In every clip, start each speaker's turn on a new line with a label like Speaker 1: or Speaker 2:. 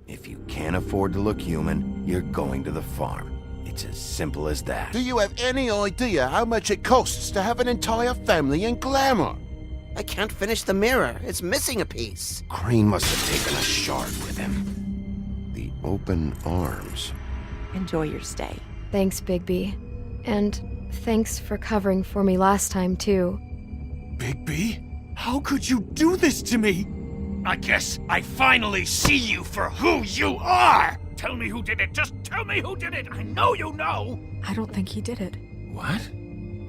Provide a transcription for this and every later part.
Speaker 1: If you can't afford to look human, you're going to the farm. It's as simple as that.
Speaker 2: Do you have any idea how much it costs to have an entire family in glamour?
Speaker 3: I can't finish the mirror. It's missing a piece.
Speaker 1: Crane must have taken a shard with him. The open arms.
Speaker 4: Enjoy your stay.
Speaker 5: Thanks, Bigby. And thanks for covering for me last time, too.
Speaker 6: Bigby? How could you do this to me? I guess I finally see you for who you are! Tell me who did it! Just tell me who did it! I know you know!
Speaker 7: I don't think he did it.
Speaker 6: What?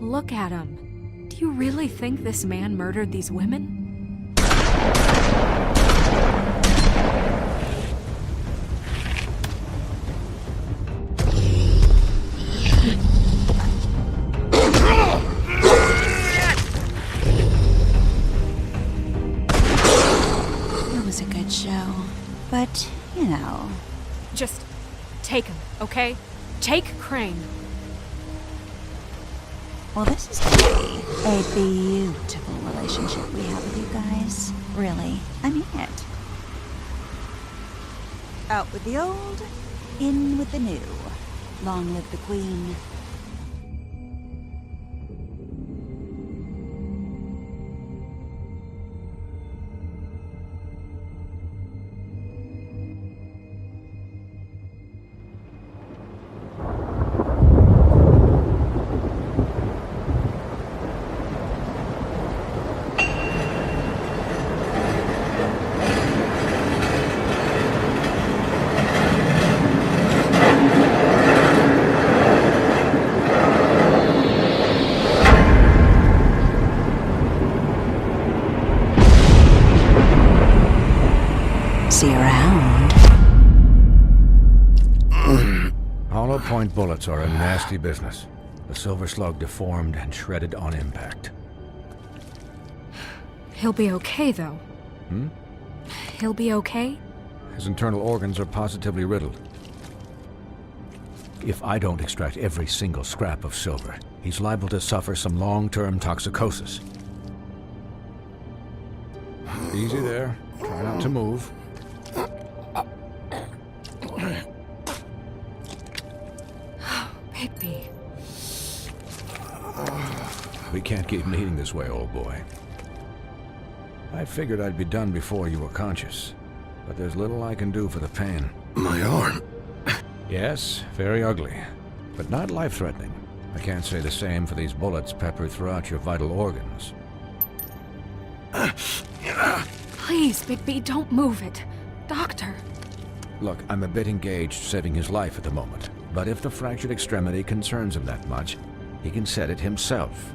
Speaker 7: Look at him. Do you really think this man murdered these women?
Speaker 4: Show. But, you know...
Speaker 7: Just take him, okay? Take Crane.
Speaker 4: Well, this is gonna be a beautiful relationship we have with you guys. Really. I mean it. Out with the old, in with the new. Long live the Queen. See you around.
Speaker 8: Hollow point bullets are a nasty business. The silver slug deformed and shredded on impact.
Speaker 7: He'll be okay, though. He'll be okay?
Speaker 8: His internal organs are positively riddled. If I don't extract every single scrap of silver, he's liable to suffer some long-term toxicosis. Easy there. Try not to move.
Speaker 7: Bigby.
Speaker 8: We can't keep meeting this way, old boy. I figured I'd be done before you were conscious, but there's little I can do for the pain.
Speaker 1: My arm.
Speaker 8: Yes, very ugly, but not life-threatening. I can't say the same for these bullets peppered throughout your vital organs.
Speaker 7: Please, Bigby, don't move it. Doctor.
Speaker 8: Look, I'm a bit engaged saving his life at the moment, but if the fractured extremity concerns him that much, he can set it himself.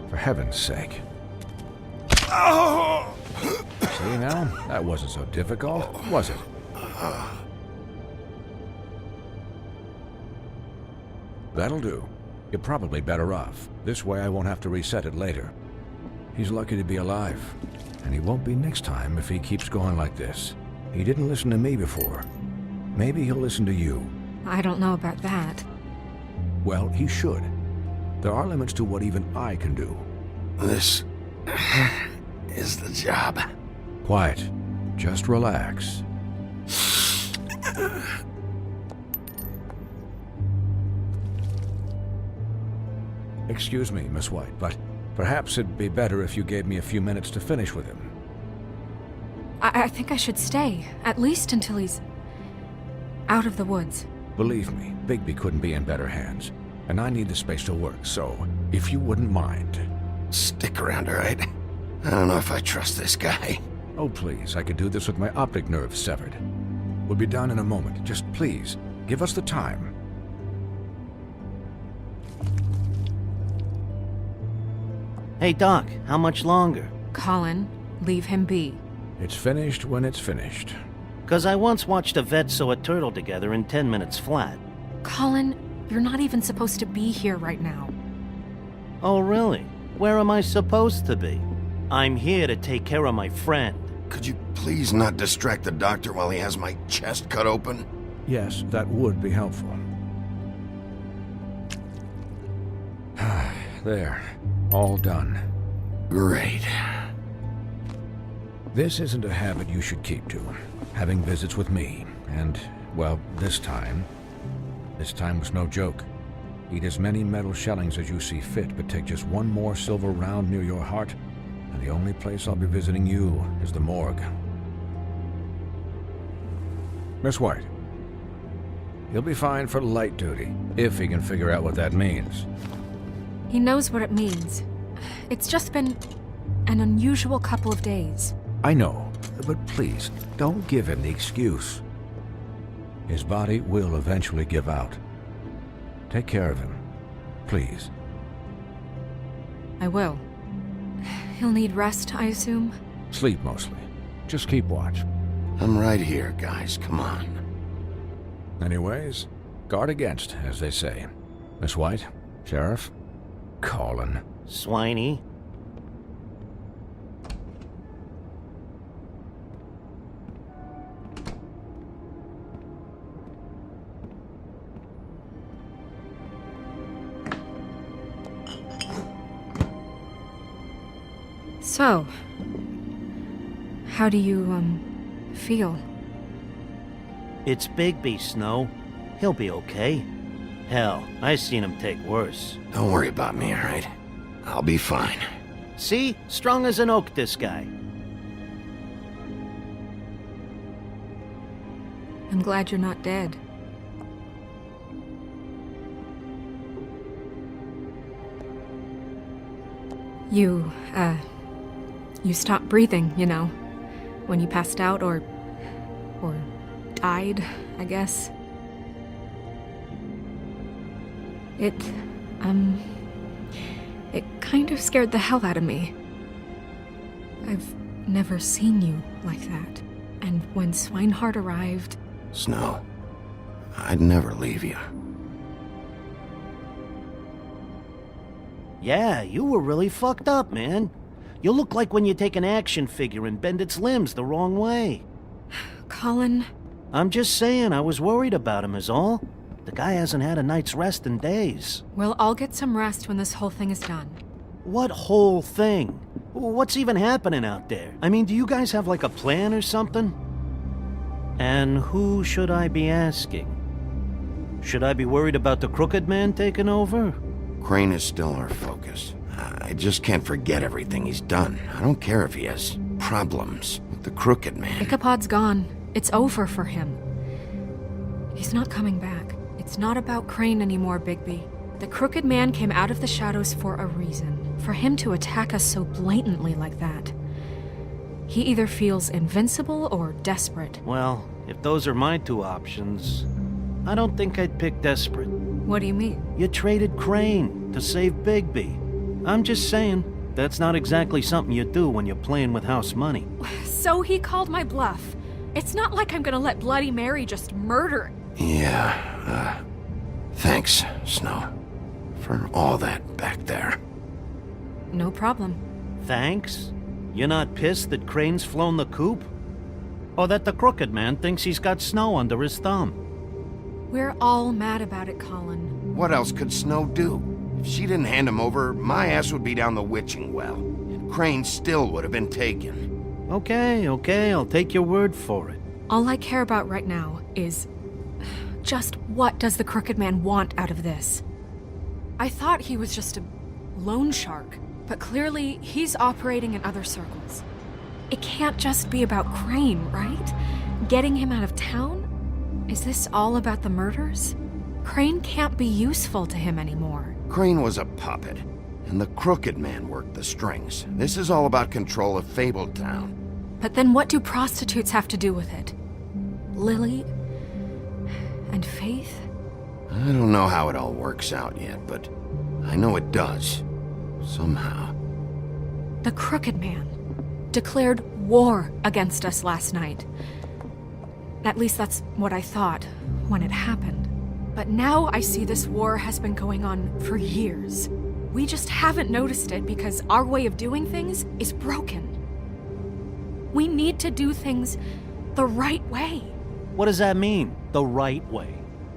Speaker 8: For heaven's sake. See now? That wasn't so difficult, was it? That'll do. You're probably better off. This way I won't have to reset it later. He's lucky to be alive, and he won't be next time if he keeps going like this. He didn't listen to me before. Maybe he'll listen to you.
Speaker 7: I don't know about that.
Speaker 8: Well, he should. There are limits to what even I can do.
Speaker 1: This is the job.
Speaker 8: Quiet. Just relax. Excuse me, Miss White, but perhaps it'd be better if you gave me a few minutes to finish with him.
Speaker 7: I think I should stay, at least until he's out of the woods.
Speaker 8: Believe me, Bigby couldn't be in better hands, and I need the space to work, so if you wouldn't mind.
Speaker 1: Stick around, all right? I don't know if I trust this guy.
Speaker 8: Oh, please, I could do this with my optic nerve severed. We'll be done in a moment. Just please, give us the time.
Speaker 3: Hey, Doc, how much longer?
Speaker 7: Colin, leave him be.
Speaker 8: It's finished when it's finished.
Speaker 9: 'Cause I once watched a vet sew a turtle together in 10 minutes flat.
Speaker 7: Colin, you're not even supposed to be here right now.
Speaker 9: Oh, really? Where am I supposed to be? I'm here to take care of my friend.
Speaker 1: Could you please not distract the doctor while he has my chest cut open?
Speaker 8: Yes, that would be helpful. There. All done.
Speaker 1: Great.
Speaker 8: This isn't a habit you should keep to. Having visits with me. And, well, this time was no joke. Eat as many metal shellings as you see fit, but take just one more silver round near your heart, and the only place I'll be visiting you is the morgue. Miss White. He'll be fine for light duty, if he can figure out what that means.
Speaker 7: He knows what it means. It's just been an unusual couple of days.
Speaker 8: I know, but please, don't give him the excuse. His body will eventually give out. Take care of him, please.
Speaker 7: I will. He'll need rest, I assume?
Speaker 8: Sleep mostly. Just keep watch.
Speaker 1: I'm right here, guys. Come on.
Speaker 8: Anyways, guard against, as they say. Miss White, Sheriff, Colin.
Speaker 9: Swiney.
Speaker 7: So, how do you, feel?
Speaker 9: It's Bigby, Snow. He'll be okay. Hell, I seen him take worse.
Speaker 1: Don't worry about me, alright? I'll be fine.
Speaker 9: See? Strong as an oak, this guy.
Speaker 7: I'm glad you're not dead. You stopped breathing, you know, when you passed out or died, I guess. It kind of scared the hell out of me. I've never seen you like that. And when Swinehart arrived...
Speaker 1: Snow, I'd never leave you.
Speaker 9: Yeah, you were really fucked up, man. You look like when you take an action figure and bend its limbs the wrong way.
Speaker 7: Colin...
Speaker 9: I'm just saying, I was worried about him is all. The guy hasn't had a night's rest in days.
Speaker 7: We'll all get some rest when this whole thing is done.
Speaker 9: What whole thing? What's even happening out there? I mean, do you guys have like a plan or something? And who should I be asking? Should I be worried about the Crooked Man taking over?
Speaker 1: Crane is still our focus. I just can't forget everything he's done. I don't care if he has problems with the Crooked Man.
Speaker 7: Ichabod's gone. It's over for him. He's not coming back. It's not about Crane anymore, Bigby. The Crooked Man came out of the shadows for a reason. For him to attack us so blatantly like that. He either feels invincible or desperate.
Speaker 9: Well, if those are my two options, I don't think I'd pick desperate.
Speaker 7: What do you mean?
Speaker 9: You traded Crane to save Bigby. I'm just saying, that's not exactly something you do when you're playing with house money.
Speaker 7: So he called my bluff. It's not like I'm gonna let Bloody Mary just murder...
Speaker 1: Yeah, thanks, Snow, for all that back there.
Speaker 7: No problem.
Speaker 9: Thanks? You're not pissed that Crane's flown the coop? Or that the Crooked Man thinks he's got Snow under his thumb?
Speaker 7: We're all mad about it, Colin.
Speaker 1: What else could Snow do? If she didn't hand him over, my ass would be down the witching well, and Crane still would have been taken.
Speaker 9: Okay, I'll take your word for it.
Speaker 7: All I care about right now is... just what does the Crooked Man want out of this? I thought he was just a loan shark, but clearly he's operating in other circles. It can't just be about Crane, right? Getting him out of town? Is this all about the murders? Crane can't be useful to him anymore.
Speaker 1: Crane was a puppet, and the Crooked Man worked the strings. This is all about control of Fabletown.
Speaker 7: But then what do prostitutes have to do with it? Lily? And Faith?
Speaker 1: I don't know how it all works out yet, but I know it does. Somehow.
Speaker 7: The Crooked Man declared war against us last night. At least that's what I thought when it happened. But now I see this war has been going on for years. We just haven't noticed it because our way of doing things is broken. We need to do things the right way.
Speaker 9: What does that mean, the right way?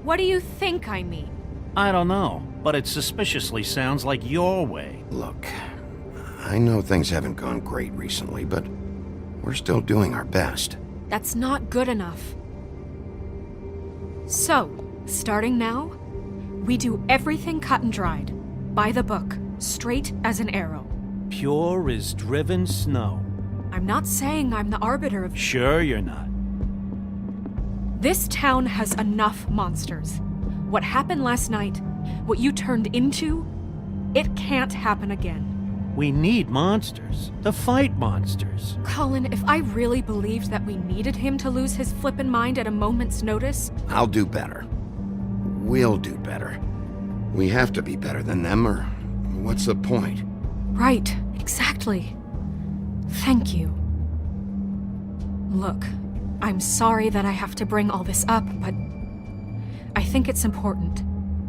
Speaker 7: What do you think I mean?
Speaker 9: I don't know, but it suspiciously sounds like your way.
Speaker 1: Look, I know things haven't gone great recently, but we're still doing our best.
Speaker 7: That's not good enough. So, starting now, we do everything cut and dried. By the book, straight as an arrow.
Speaker 9: Pure as driven snow.
Speaker 7: I'm not saying I'm the arbiter of...
Speaker 9: Sure you're not.
Speaker 7: This town has enough monsters. What happened last night, what you turned into, it can't happen again.
Speaker 9: We need monsters. To fight monsters.
Speaker 7: Colin, if I really believed that we needed him to lose his flippin' mind at a moment's notice...
Speaker 1: I'll do better. We'll do better. We have to be better than them, or what's the point?
Speaker 7: Right, exactly. Thank you. Look, I'm sorry that I have to bring all this up, but I think it's important.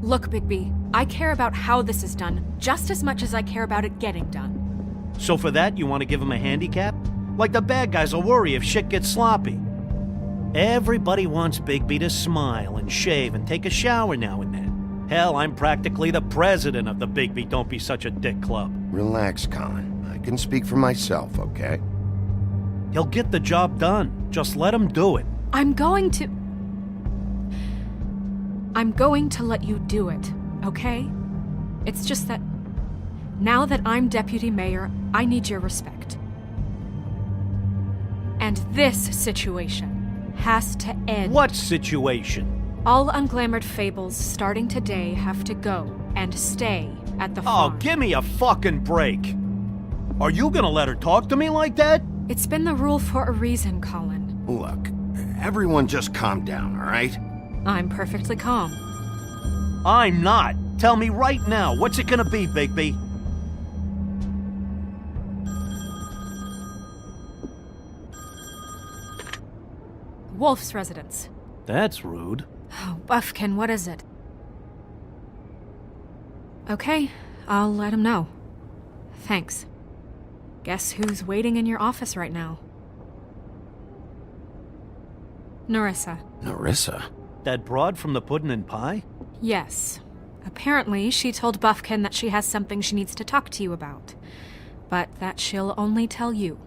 Speaker 7: Look, Bigby, I care about how this is done just as much as I care about it getting done.
Speaker 9: So for that, you want to give him a handicap? Like the bad guys will worry if shit gets sloppy. Everybody wants Bigby to smile and shave and take a shower now and then. Hell, I'm practically the president of the Bigby Don't Be Such a Dick Club. Relax, Colin. I can speak for myself, okay? He'll get the job done. Just let him do it.
Speaker 7: I'm going to let you do it, okay? It's just that now that I'm deputy mayor, I need your respect. And this situation has to end.
Speaker 9: What situation?
Speaker 7: All unglamored fables starting today have to go and stay at the farm.
Speaker 9: Oh, give me a fucking break. Are you gonna let her talk to me like that?
Speaker 7: It's been the rule for a reason, Colin.
Speaker 1: Look, everyone just calm down, all right?
Speaker 7: I'm perfectly calm.
Speaker 9: I'm not. Tell me right now, what's it gonna be, Bigby?
Speaker 7: Wolf's residence.
Speaker 9: That's rude.
Speaker 7: Oh, Buffkin, what is it? Okay, I'll let him know. Thanks. Guess who's waiting in your office right now? Nerissa.
Speaker 1: Nerissa?
Speaker 9: That broad from the Puddin' and Pie?
Speaker 7: Yes. Apparently, she told Buffkin that she has something she needs to talk to you about. But that she'll only tell you.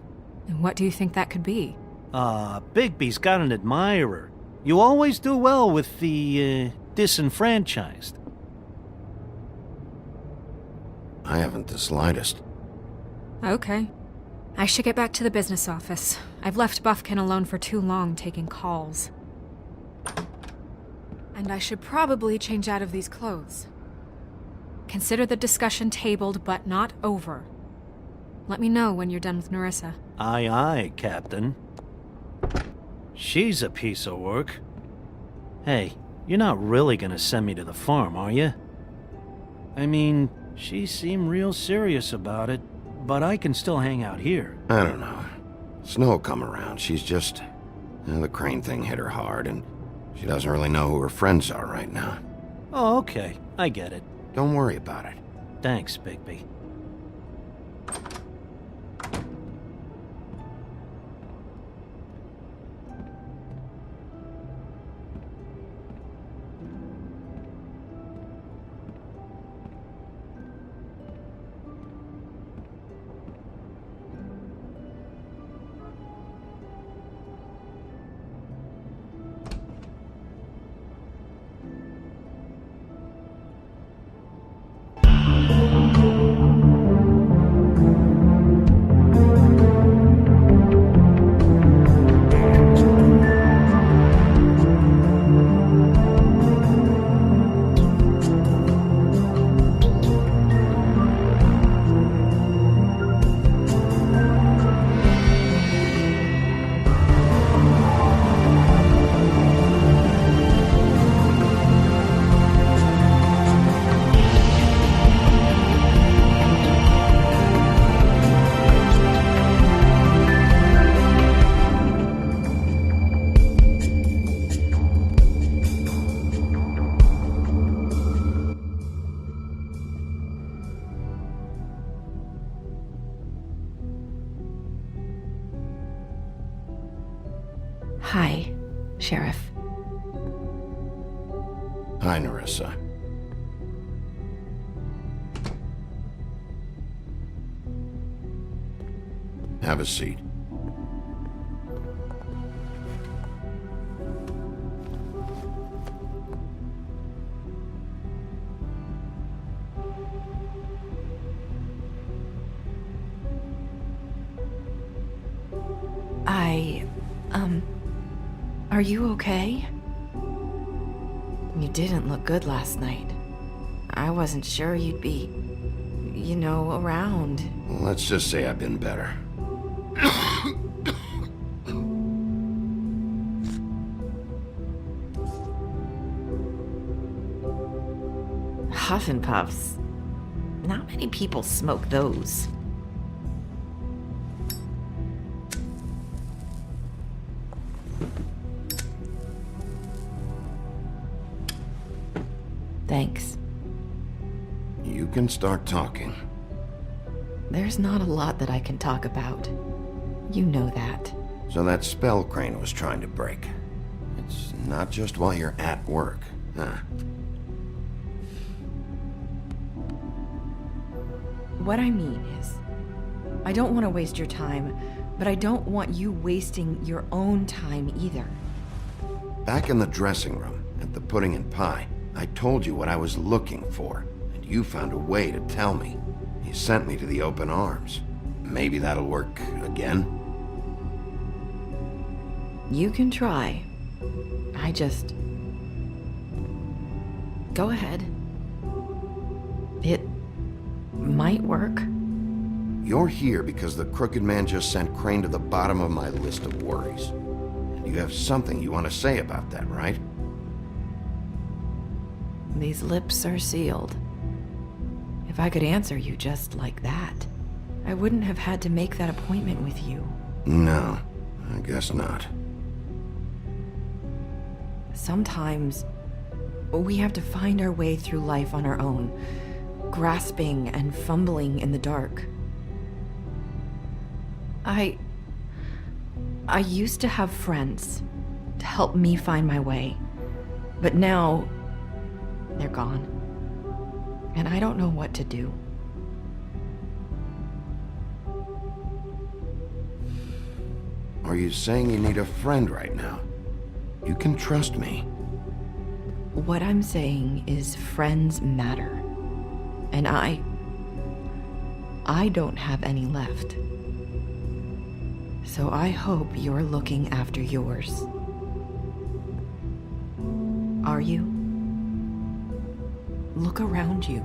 Speaker 7: And what do you think that could be?
Speaker 9: Bigby's got an admirer. You always do well with the, disenfranchised.
Speaker 1: I haven't the slightest.
Speaker 7: Okay. I should get back to the business office. I've left Buffkin alone for too long taking calls. And I should probably change out of these clothes. Consider the discussion tabled but not over. Let me know when you're done with Nerissa.
Speaker 9: Aye, aye, Captain. She's a piece of work. Hey, you're not really gonna send me to the farm, are you? I mean, she seemed real serious about it, but I can still hang out here.
Speaker 1: I don't know. Snow will come around. She's just... the crane thing hit her hard, and she doesn't really know who her friends are right now.
Speaker 9: Oh, okay. I get it.
Speaker 1: Don't worry about it.
Speaker 9: Thanks, Bigby.
Speaker 10: Sheriff.
Speaker 1: Hi, Nerissa. Have a seat.
Speaker 10: Are you okay? You didn't look good last night. I wasn't sure you'd be, around.
Speaker 1: Let's just say I've been better.
Speaker 10: Huff and puffs. Not many people smoke those. Thanks.
Speaker 1: You can start talking.
Speaker 10: There's not a lot that I can talk about. You know that.
Speaker 1: So that spell Crane was trying to break. It's not just while you're at work, huh?
Speaker 10: What I mean is, I don't want to waste your time, but I don't want you wasting your own time either.
Speaker 1: Back in the dressing room, at the pudding and pie, I told you what I was looking for, and you found a way to tell me. You sent me to the open arms. Maybe that'll work again?
Speaker 10: You can try. Go ahead. It might work.
Speaker 1: You're here because the Crooked Man just sent Crane to the bottom of my list of worries. And you have something you want to say about that, right?
Speaker 10: These lips are sealed. If I could answer you just like that, I wouldn't have had to make that appointment with you.
Speaker 1: No, I guess not.
Speaker 10: Sometimes we have to find our way through life on our own, grasping and fumbling in the dark. I used to have friends to help me find my way, but now they're gone, and I don't know what to do.
Speaker 1: Are you saying you need a friend right now? You can trust me.
Speaker 10: What I'm saying is friends matter, and I don't have any left. So I hope you're looking after yours. Are you? Look around you.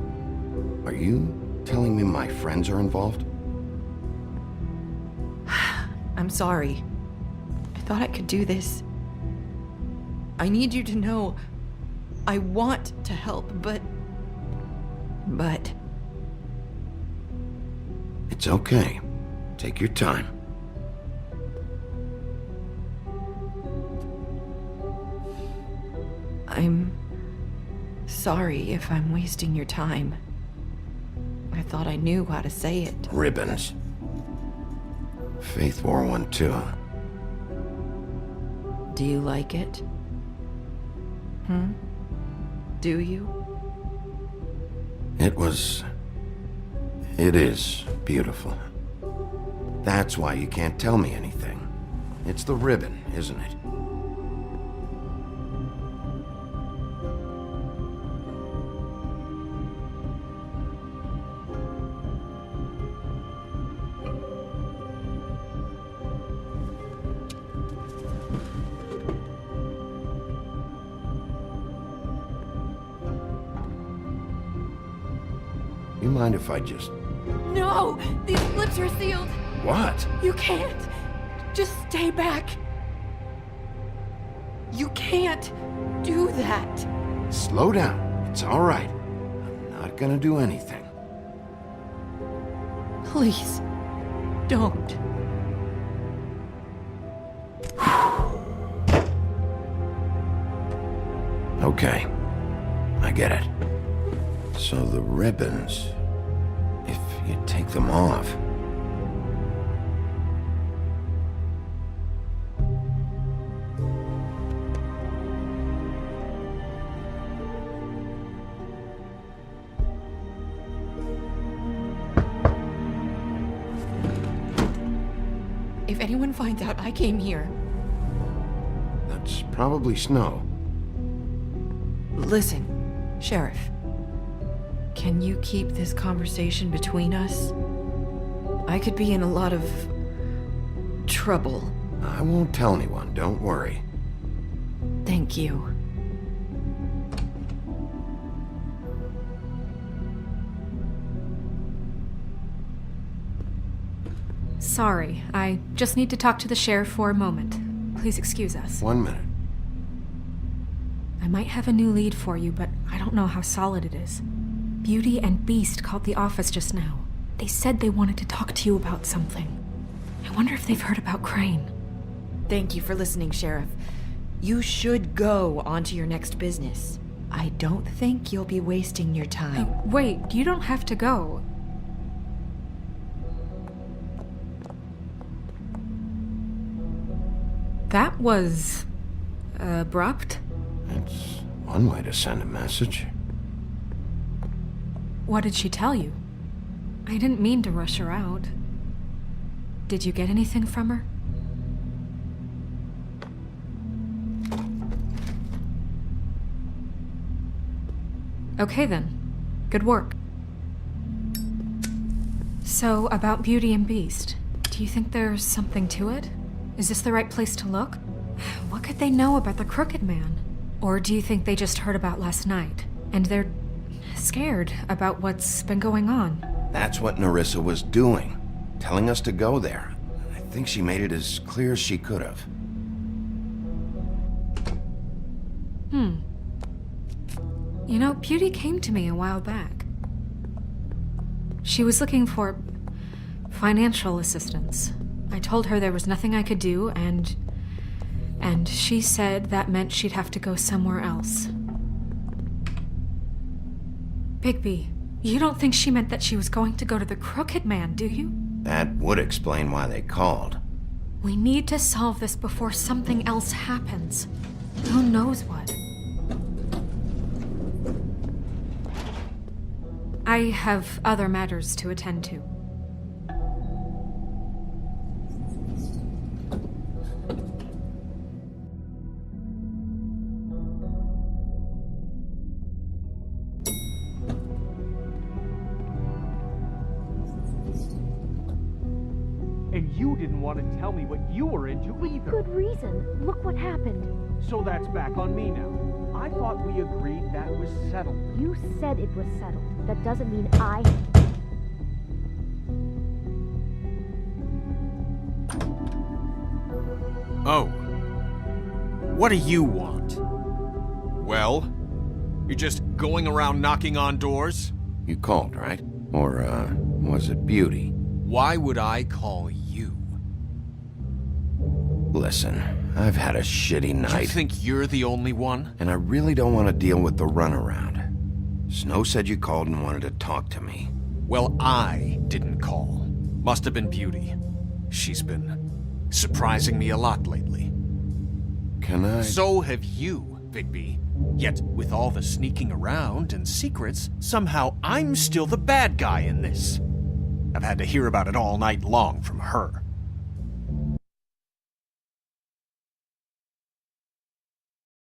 Speaker 1: Are you telling me my friends are involved?
Speaker 10: I'm sorry. I thought I could do this. I need you to know I want to help, but...
Speaker 1: It's okay. Take your time.
Speaker 10: I'm sorry if I'm wasting your time. I thought I knew how to say it.
Speaker 1: Ribbons. Faith wore one too.
Speaker 10: Do you like it? Do you?
Speaker 1: It is beautiful. That's why you can't tell me anything. It's the ribbon, isn't it? You mind if I just...
Speaker 7: No! These lips are sealed!
Speaker 1: What?
Speaker 7: You can't! Just stay back! You can't do that!
Speaker 1: Slow down. It's all right. I'm not gonna do anything.
Speaker 7: Please, don't.
Speaker 1: Okay. I get it. So the ribbons, if you take them off...
Speaker 10: If anyone finds out I came here...
Speaker 1: That's probably Snow.
Speaker 10: Listen, Sheriff. Can you keep this conversation between us? I could be in a lot of... trouble.
Speaker 1: I won't tell anyone, don't worry.
Speaker 10: Thank you.
Speaker 7: Sorry, I just need to talk to the sheriff for a moment. Please excuse us.
Speaker 1: 1 minute.
Speaker 7: I might have a new lead for you, but I don't know how solid it is. Beauty and Beast called the office just now. They said they wanted to talk to you about something. I wonder if they've heard about Crane.
Speaker 10: Thank you for listening, Sheriff. You should go on to your next business. I don't think you'll be wasting your time.
Speaker 7: Wait, you don't have to go. That was... abrupt?
Speaker 1: It's one way to send a message.
Speaker 7: What did she tell you? I didn't mean to rush her out. Did you get anything from her? Okay then. Good work. So, about Beauty and Beast, do you think there's something to it? Is this the right place to look? What could they know about the Crooked Man? Or do you think they just heard about last night, and they're scared about what's been going on?
Speaker 1: That's what Nerissa was doing. Telling us to go there. I think she made it as clear as she could have.
Speaker 7: You know, Beauty came to me a while back. She was looking for financial assistance. I told her there was nothing I could do, and she said that meant she'd have to go somewhere else. Bigby, you don't think she meant that she was going to go to the Crooked Man, do you?
Speaker 1: That would explain why they called.
Speaker 7: We need to solve this before something else happens. Who knows what? I have other matters to attend to.
Speaker 11: And you didn't want to tell me what you were into either.
Speaker 12: Good reason. Look what happened.
Speaker 11: So that's back on me now. I thought we agreed that was settled.
Speaker 12: You said it was settled. That doesn't mean I...
Speaker 6: Oh. What do you want? Well? You're just going around knocking on doors?
Speaker 1: You called, right? Or, was it Beauty?
Speaker 6: Why would I call you?
Speaker 1: Listen, I've had a shitty night.
Speaker 6: You think you're the only one?
Speaker 1: And I really don't want to deal with the runaround. Snow said you called and wanted to talk to me.
Speaker 6: Well, I didn't call. Must have been Beauty. She's been surprising me a lot lately.
Speaker 1: Can I...
Speaker 6: So have you, Bigby. Yet, with all the sneaking around and secrets, somehow I'm still the bad guy in this. I've had to hear about it all night long from her.